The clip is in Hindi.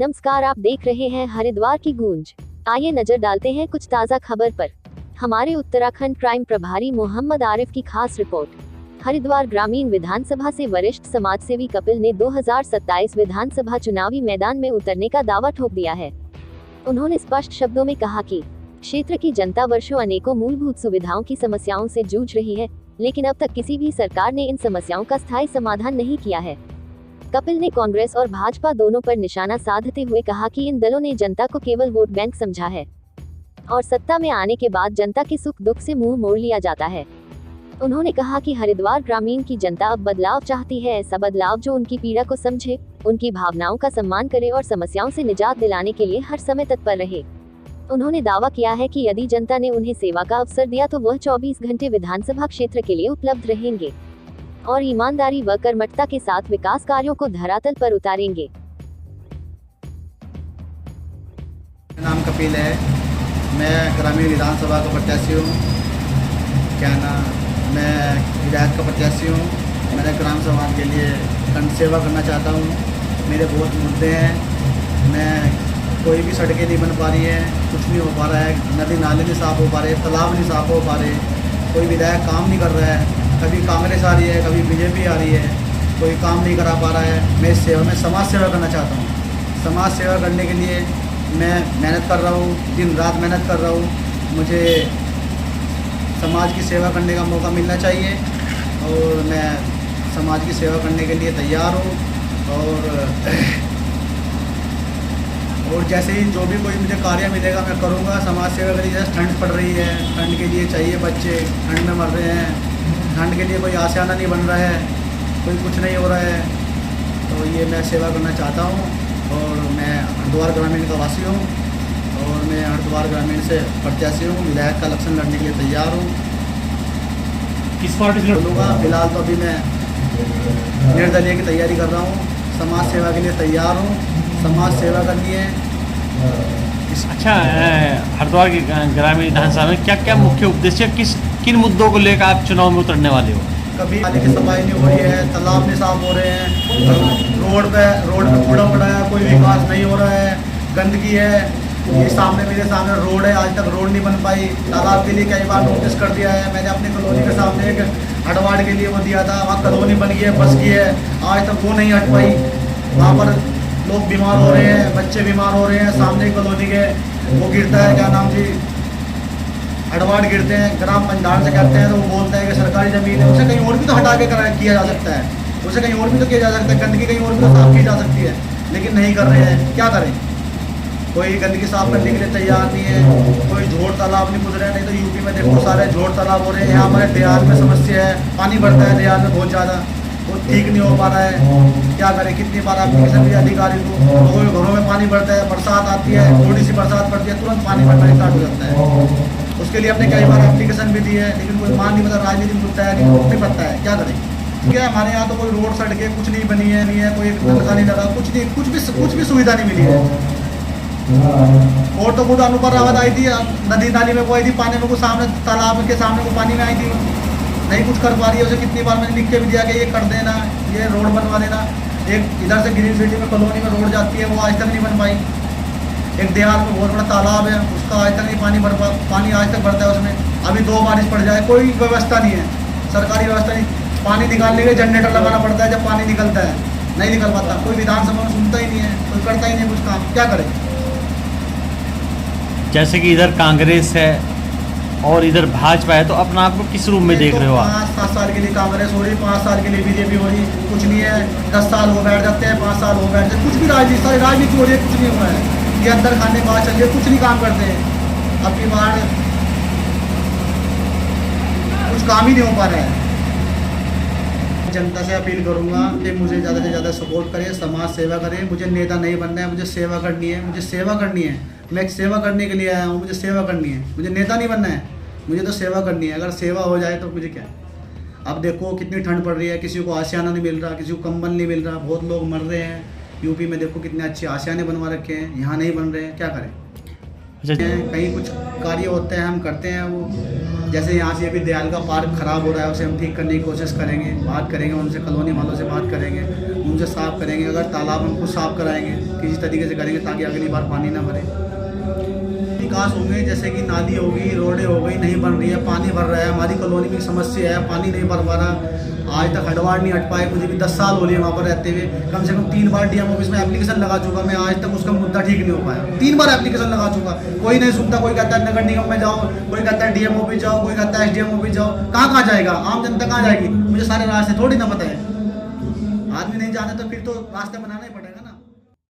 नमस्कार, आप देख रहे हैं हरिद्वार की गूंज। आइए नजर डालते हैं कुछ ताज़ा खबर पर। हमारे उत्तराखंड क्राइम प्रभारी मोहम्मद आरिफ की खास रिपोर्ट। हरिद्वार ग्रामीण विधानसभा से वरिष्ठ समाजसेवी कपिल ने 2027 विधानसभा चुनावी मैदान में उतरने का दावा ठोक दिया है। उन्होंने स्पष्ट शब्दों में कहा कि क्षेत्र की जनता वर्षों अनेकों मूलभूत सुविधाओं की समस्याओं से जूझ रही है, लेकिन अब तक किसी भी सरकार ने इन समस्याओं का स्थायी समाधान नहीं किया है। कपिल ने कांग्रेस और भाजपा दोनों पर निशाना साधते हुए कहा कि इन दलों ने जनता को केवल वोट बैंक समझा है और सत्ता में आने के बाद जनता के सुख दुख से मुंह मोड़ लिया जाता है। उन्होंने कहा कि हरिद्वार ग्रामीण की जनता अब बदलाव चाहती है, ऐसा बदलाव जो उनकी पीड़ा को समझे, उनकी भावनाओं का सम्मान करे और समस्याओं से निजात दिलाने के लिए हर समय तत्पर रहे। उन्होंने दावा किया है कि यदि जनता ने उन्हें सेवा का अवसर दिया तो वह 24 घंटे विधानसभा क्षेत्र के लिए उपलब्ध रहेंगे और ईमानदारी व कर्मठता के साथ विकास कार्यों को धरातल पर उतारेंगे। मेरा नाम कपिल है, मैं ग्रामीण विधानसभा का प्रत्याशी हूँ। क्या नाम, मैं विधायक का प्रत्याशी हूँ। मैंने ग्राम समाज के लिए खंड सेवा करना चाहता हूँ। मेरे बहुत मुद्दे हैं, मैं कोई भी सड़कें नहीं बन पा रही है, कुछ नहीं हो पा रहा है, नदी नाले नहीं साफ़ हो पा रहे, तालाब नहीं साफ़ हो पा रहे, कोई विधायक काम नहीं कर रहा है। कभी कांग्रेस आ रही है, कभी बीजेपी आ रही है, कोई काम नहीं करा पा रहा है। मैं इस सेवा में समाज सेवा करना चाहता हूँ। समाज सेवा करने के लिए मैं मेहनत कर रहा हूँ, दिन रात मेहनत कर रहा हूँ। मुझे समाज की सेवा करने का मौका मिलना चाहिए और मैं समाज की सेवा करने के लिए तैयार हूँ। और जैसे ही जो भी कोई मुझे कार्य मिलेगा मैं करूँगा। समाज सेवा के लिए जैसे ठंड पड़ रही है, ठंड के लिए चाहिए, बच्चे ठंड में मर रहे हैं, ठंड के लिए कोई आशियाना नहीं बन रहा है, कोई कुछ नहीं हो रहा है, तो ये मैं सेवा करना चाहता हूँ। और मैं हरिद्वार ग्रामीण का वासी हूँ और मैं हरिद्वार ग्रामीण से प्रत्याशी हूँ। विधायक का इलेक्शन लड़ने के लिए तैयार हूँ। किस पार्टी से लड़ूंगा? फिलहाल तो अभी मैं निर्दलीय की तैयारी कर रहा हूँ। समाज सेवा के लिए तैयार हूँ, समाज सेवा करनी है। अच्छा, हरिद्वार की ग्रामीण विधानसभा में क्या क्या मुख्य उद्देश्य, किन मुद्दों को लेकर आप चुनाव में उतरने वाले हो? कभी नाली की सफाई नहीं हो रही है, तालाब नहीं साफ हो रहे हैं, रोड पे कूड़ा पड़ा है, कोई विकास नहीं हो रहा है, गंदगी है। ये सामने मेरे सामने रोड है, आज तक रोड नहीं बन पाई। तालाब के लिए कई बार नोटिस कर दिया है मैंने। अपनी कॉलोनी के सामने एक हटवाड़ के लिए वो दिया था, वहाँ कॉलोनी बन गई है, बस की है, आज तक वो नहीं हट पाई। वहाँ पर लोग बीमार हो रहे हैं, बच्चे बीमार हो रहे हैं। सामने कॉलोनी के वो गिरता है, क्या नाम जी, अडवाड़ गिरते हैं, ग्राम पंचायत से करते हैं तो वो बोलता है कि सरकारी ज़मीन है। उसे कहीं और भी तो हटा के किया जा सकता है, उसे कहीं और भी तो किया जा सकता है, गंदगी कहीं और भी तो साफ़ की जा सकती है, लेकिन नहीं कर रहे हैं। क्या करें? कोई गंदगी साफ़ करने के लिए तैयार नहीं है, कोई झोड़ तालाब नहीं बुझ रहे हैं। नहीं तो यूपी में देखो सारे झोड़ तालाब हो रहे हैं। यहाँ हमारे देहात में समस्या है, पानी बढ़ता है देहात में बहुत ज़्यादा, वो ठीक नहीं हो पा रहा है। क्या करें? कितनी बार एप्लीकेशन भी अधिकारी को, लोगों के घरों में पानी बढ़ता है, बरसात आती है, थोड़ी सी बरसात पड़ती है, तुरंत पानी बढ़ना स्टार्ट हो जाता है। उसके लिए हमने कई बार एप्लीकेशन भी दी है, लेकिन कोई मान नहीं पता, राजनीति में घुसता है कि नहीं पड़ता है। क्या करें? क्या हमारे यहाँ तो कोई रोड सड़कें कुछ नहीं बनी है, कोई नलका नहीं लगा, कुछ नहीं, कुछ भी सुविधा नहीं मिली है। और तो खुद अनुभव रावत आई थी, नदी नाली में वो आई थी, पानी में को सामने तालाब के सामने को पानी में आई थी, नहीं कुछ कर पा रही है। उसे कितनी बार मैंने लिख के भी दिया कि ये कर देना, ये रोड बनवा देना। एक इधर से ग्रीन सिटी में कॉलोनी में रोड जाती है, वो आज तक नहीं बन पाई। एक देहात में बहुत बड़ा तालाब है, उसका आज तक नहीं पानी आज तक बढ़ता है उसमें। अभी 2 बारिश पड़ जाए, कोई व्यवस्था नहीं है, सरकारी व्यवस्था नहीं। पानी निकालने के लिए जनरेटर लगाना पड़ता है, जब पानी निकलता है नहीं निकल पाता। कोई विधानसभा में सुनता ही नहीं है, कोई करता ही नहीं कुछ काम। क्या करें? जैसे कि इधर कांग्रेस है और इधर भाजपा है, तो अपना आप को किस रूप में देख रहे हो आप? 5-7 साल के लिए कांग्रेस हो रही, 5 साल के लिए बीजेपी हो रही, कुछ नहीं है। 10 साल हो बैठ जाते हैं, 5 साल हो बैठ जाते हैं, कुछ भी राजनीति, सारी राजनीति हो रही है, कुछ नहीं हुआ है। ये अंदर खाने की बात चल रही है, कुछ नहीं काम करते हैं। अब की बार कुछ काम ही नहीं हो पा रहा है। जनता से अपील करूंगा कि मुझे ज़्यादा से ज़्यादा सपोर्ट करें, समाज सेवा करें। मुझे नेता नहीं बनना है, मुझे सेवा करनी है, मुझे सेवा करनी है। मैं एक सेवा करने के लिए आया हूँ, मुझे सेवा करनी है, मुझे नेता नहीं बनना है, मुझे तो सेवा करनी है। अगर सेवा हो जाए तो मुझे क्या। अब देखो कितनी ठंड पड़ रही है, किसी को आशियाना नहीं मिल रहा, किसी को कंबल नहीं मिल रहा, बहुत लोग मर रहे हैं। यूपी में देखो कितने अच्छे आशियाने बनवा रखे हैं, यहाँ नहीं बन रहे हैं। क्या करें? कहीं कुछ कार्य होते हैं हम करते हैं। वो जैसे यहाँ से अभी दयाल का पार्क ख़राब हो रहा है, उसे हम ठीक करने की कोशिश करेंगे, बात करेंगे उनसे, कॉलोनी वालों से बात करेंगे, उनसे साफ़ करेंगे। अगर तालाब हम खुद साफ़ कराएंगे किसी तरीके से करेंगे ताकि अगली बार पानी ना भरे। विकास होंगे जैसे कि नाली होगी, रोडें हो गई, नहीं बन रही है, पानी भर रहा है, हमारी कॉलोनी में समस्या है, पानी नहीं भर पा रहा। आज तक हटवाड़ नहीं हट पाए, मुझे भी 10 साल हो लिए वहाँ पर रहते हुए। कम से कम 3 बार डीएम ऑफिस में एप्लीकेशन लगा चुका मैं, आज तक उसका मुद्दा ठीक नहीं हो पाया। 3 बार एप्लीकेशन लगा चुका, कोई नहीं सुनता। कोई कहता है नगर निगम में जाओ, कोई कहता है डीएम ऑफिस जाओ, कोई कहता है एसडीएम ऑफिस जाओ। कहाँ जाएगा आम जनता, कहाँ जाएगी? मुझे सारे रास्ते थोड़ी ना पता है। आदमी नहीं जाने तो फिर तो रास्ते बनाना ही पड़ेगा।